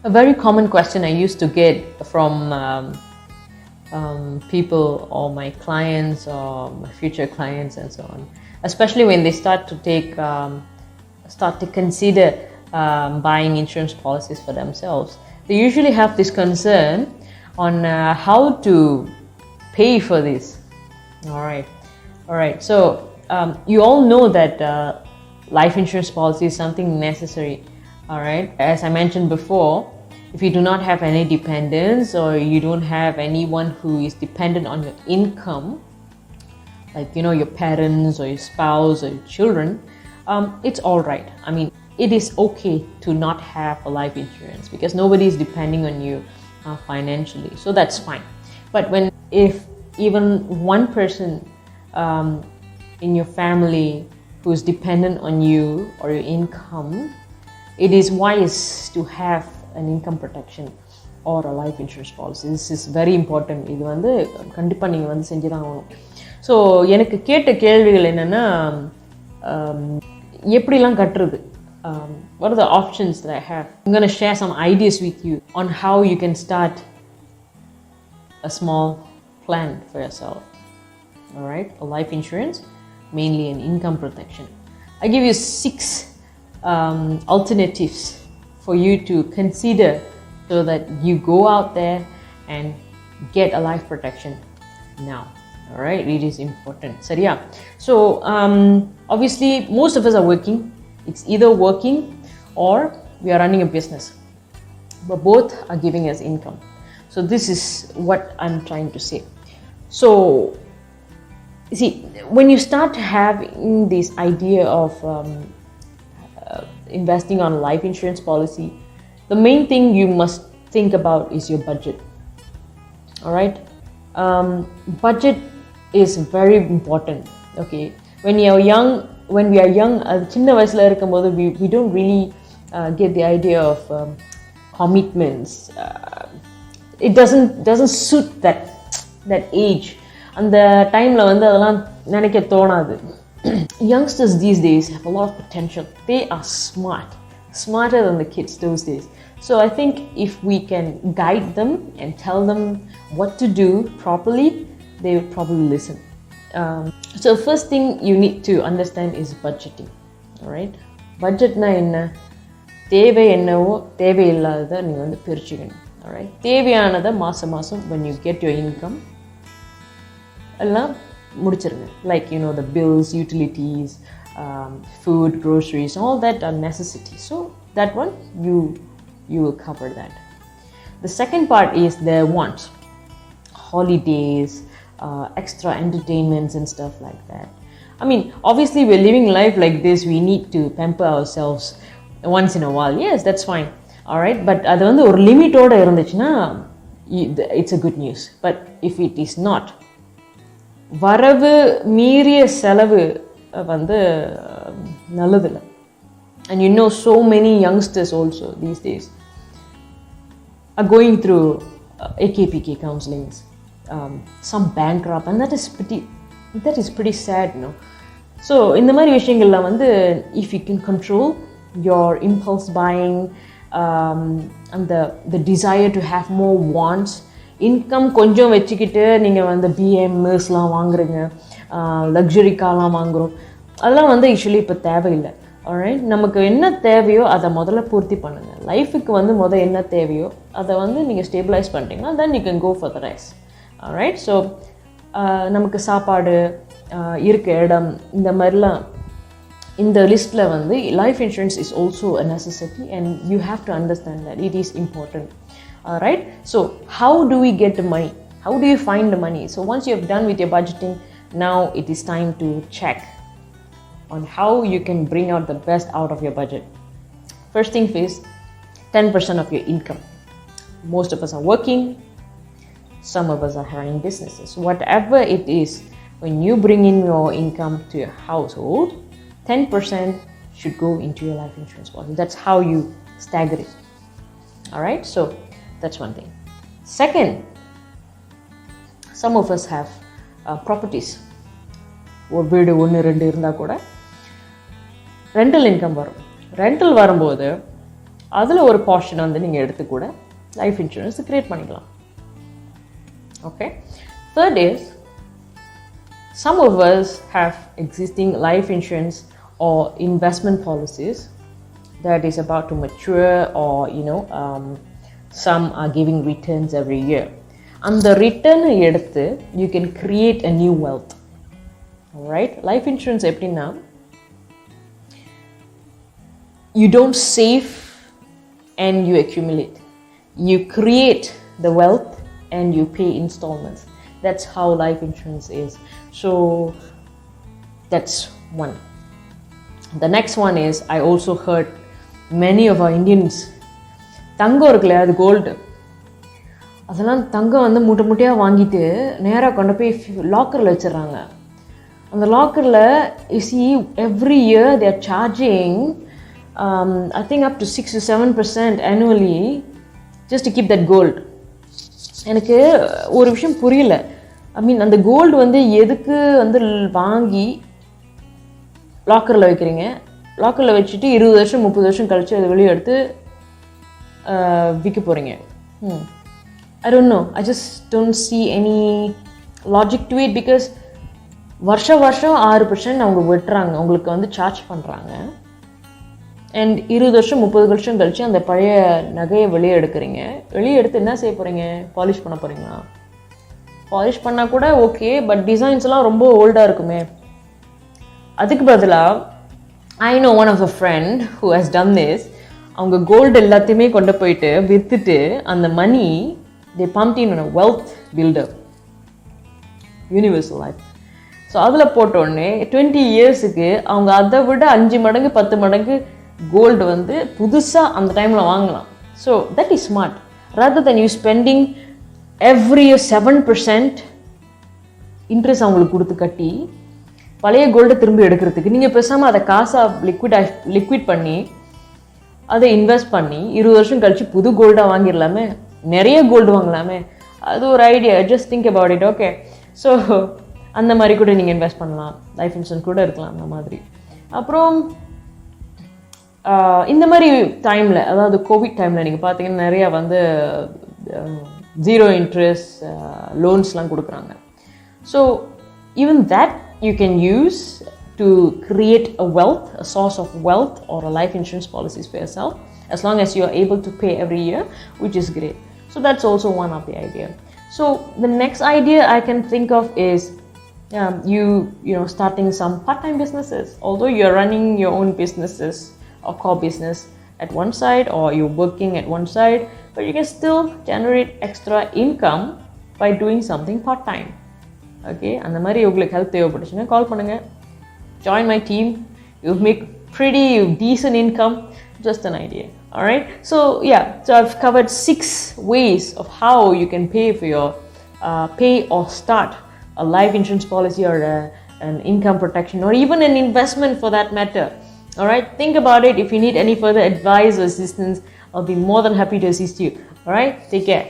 A very common question I used to get from people or my clients or my future clients and so on, especially when they start to consider buying insurance policies for themselves. They usually have this concern on how to pay for this. All right. So you all know that life insurance policy is something necessary. All right. As I mentioned before, if you do not have any dependents or you don't have anyone who is dependent on your income, like your parents or your spouse or your children, it's all right. I mean, it is okay to not have a life insurance because nobody is depending on you financially, so that's fine. But if even one person in your family who is dependent on you or your income, it is wise to have an income protection or a life insurance policy. This is very important. இது வந்து கண்டிப்பா நீங்க வந்து செஞ்சு தான் ஆகணும். So எனக்கு கேட்ட கேள்விகள் என்னன்னா, எப்படிலாம் கட்டுறது, what are the options that I have? I'm going to share some ideas with you on how you can start a small plan for yourself. All right, a life insurance, mainly an income protection. I give you 6 alternatives for you to consider so that you go out there and get a life protection now. All right, it is important. Seriya. So obviously most of us are working. It's either working or we are running a business, but both are giving us income. So this is what I'm trying to say. So you see, when you start having this idea of investing on a life insurance policy, the main thing you must think about is your budget. All right, budget is very important. Okay, when we are young, சின்ன வயசுல இருக்கும்போது we don't really get the idea of commitments. It doesn't suit that age. அந்த டைம்ல வந்து அதெல்லாம் நினைக்க தோணாது. Youngsters these days have a lot of potential. They are smarter than the kids those days. So I think if we can guide them and tell them what to do properly, they will probably listen. So first thing you need to understand is budgeting. All right, budget na enna, தேவை என்னவோ தேவையில்லாததை நீங்க வந்து பிரிச்சுக்கணும். All right, தேவையானதை மாசம் when you get your income எல்லாம் முடிச்சிருங்க. Like the bills, utilities, food, groceries, all that are necessities. So that one you will cover that. The second part is the wants, holidays, extra entertainments and stuff like that. I mean, obviously we're living life like this, we need to pamper ourselves once in a while. Yes, that's fine. All right, but அது வந்து ஒரு லிமிட்டோட இருந்துச்சுன்னா it's a good news. But if it is not, வரவு மீறிய செலவு வந்து நல்லதில்லை. And so many youngsters also these days are going through AKPK counselings, some bankrupt, and that is pretty sad, So இந்த மாதிரி விஷயங்கள்ல வந்து if you can control your impulse buying, and the desire to have more wants, income கொஞ்சம் வச்சுக்கிட்டு நீங்கள் வந்து பிஎம்எஸ்லாம் வாங்குறீங்க, luxury கார்லாம் வாங்குகிறோம், அதெல்லாம் வந்து யூஸ்வலி இப்போ தேவையில்லை. ஆல்ரைட், நமக்கு என்ன தேவையோ அதை முதல்ல பூர்த்தி பண்ணுங்கள். லைஃபுக்கு வந்து என்ன தேவையோ அதை வந்து நீங்கள் ஸ்டேபிளைஸ் பண்ணிட்டீங்கன்னா then you can go for the rest. Alright, so நமக்கு சாப்பாடு, இருக்க இடம், இந்த மாதிரிலாம் இந்த லிஸ்ட்டில் வந்து life insurance is also a necessity and you have to understand that it is important. All right, so how do we get the money? How do you find the money? So once you have done with your budgeting, now it is time to check on how you can bring out the best out of your budget. First thing is 10% of your income. Most of us are working, some of us are running businesses. Whatever it is, when you bring in your income to your household, 10% should go into your life insurance policy. That's how you stagger it. All right, so that's one thing. Second, some of us have properties. ஒரு வீடு 1-2 இருந்தால் கூட rental income வரும். Rental வரும்போது அதில் ஒரு portion வந்து நீங்கள் எடுத்து கூட லைஃப் இன்சூரன்ஸ் கிரியேட் பண்ணிக்கலாம். Okay. Third is, some of us have existing life insurance or investment policies that is about to mature, or some are giving returns every year. And the return எடுத்து you can create a new wealth. Alright, life insurance எப்படின்னா, you don't save and you accumulate. You create the wealth and you pay installments. That's how life insurance is. So that's one. The next one is, I also heard many of our Indians, தங்கம் இருக்குல்ல, அது gold, அதெல்லாம் தங்கம் வந்து மூட்டை மூட்டையாக வாங்கிட்டு நேராக கொண்டு போய் லாக்கரில் வச்சிடுறாங்க. அந்த லாக்கரில் you see every year they are charging I think up to 6 to 7% annually just to keep that gold. எனக்கு ஒரு விஷயம் புரியல. ஐ மீன், அந்த கோல்டு வந்து எதுக்கு வந்து வாங்கி லாக்கரில் வைக்கிறீங்க? லாக்கரில் வச்சுட்டு 20 வருஷம் 30 வருஷம் கழிச்சு அதை வெளியே எடுத்து விற்க போகிறீங்க. I don't know. I just don't see any logic to it, because வருஷம் 6% அவங்க விட்டுறாங்க, உங்களுக்கு வந்து சார்ஜ் பண்ணுறாங்க. அண்ட் 20 வருஷம் 30 வருஷம் கழிச்சு அந்த பழைய நகையை வெளியே எடுக்கிறீங்க. வெளியே எடுத்து என்ன செய்ய போகிறீங்க? பாலிஷ் பண்ண போகிறீங்களா? பாலிஷ் பண்ணால் கூட ஓகே, பட் டிசைன்ஸ்லாம் ரொம்ப ஓல்டாக இருக்குமே. அதுக்கு பதிலாக I know one of a friend who has done this. அவங்க கோல்டு எல்லாத்தையுமே கொண்டு போயிட்டு விற்றுட்டு அந்த மணி they pumped in on a wealth builder, universal life. So அதில் போட்டோடனே 20 இயர்ஸுக்கு அவங்க அதை விட 5 மடங்கு 10 மடங்கு கோல்டு வந்து புதுசாக அந்த டைமில் வாங்கலாம். So that is smart. rather than you spending every year 7% interest அவங்களுக்கு கொடுத்து கட்டி பழைய கோல்டை திரும்பி எடுக்கிறதுக்கு நீங்கள் பேசாமல் அதை காசாக லிக்விட் பண்ணி அதை இன்வெஸ்ட் பண்ணி 20 வருஷம் கழிச்சு புது கோல்டாக வாங்கிடலாமே, நிறைய கோல்டு வாங்கலாமே. அது ஒரு idea. Just think about it. Okay, so அந்த மாதிரி கூட நீங்கள் இன்வெஸ்ட் பண்ணலாம். லைஃப் இன்சூரன்ஸ் கூட இருக்கலாம் அந்த மாதிரி. அப்புறம் இந்த மாதிரி டைமில், அதாவது கோவிட் டைமில் நீங்கள் பார்த்தீங்கன்னா நிறையா வந்து 0 இன்ட்ரெஸ்ட் லோன்ஸ்லாம் கொடுக்குறாங்க. So even that you can use to create a wealth, a source of wealth, or a life insurance policies for yourself, as long as you are able to pay every year, which is great. So that's also one of the idea. So the next idea I can think of is you know, starting some part-time businesses. Although you're running your own businesses or core business at one side, or you're working at one side, but you can still generate extra income by doing something part-time. Okay, அந்த மாதிரி உங்களுக்கு help தேவைப்பட்டுச்சுன்னா கால் பண்ணுங்கள். Join my team. You'll make pretty decent income. Just an idea. Alright, so yeah, so I've covered 6 ways of how you can pay for your pay or start a life insurance policy, or an income protection, or even an investment for that matter. Alright, think about it. If you need any further advice or assistance, I'll be more than happy to assist you. Alright, take care.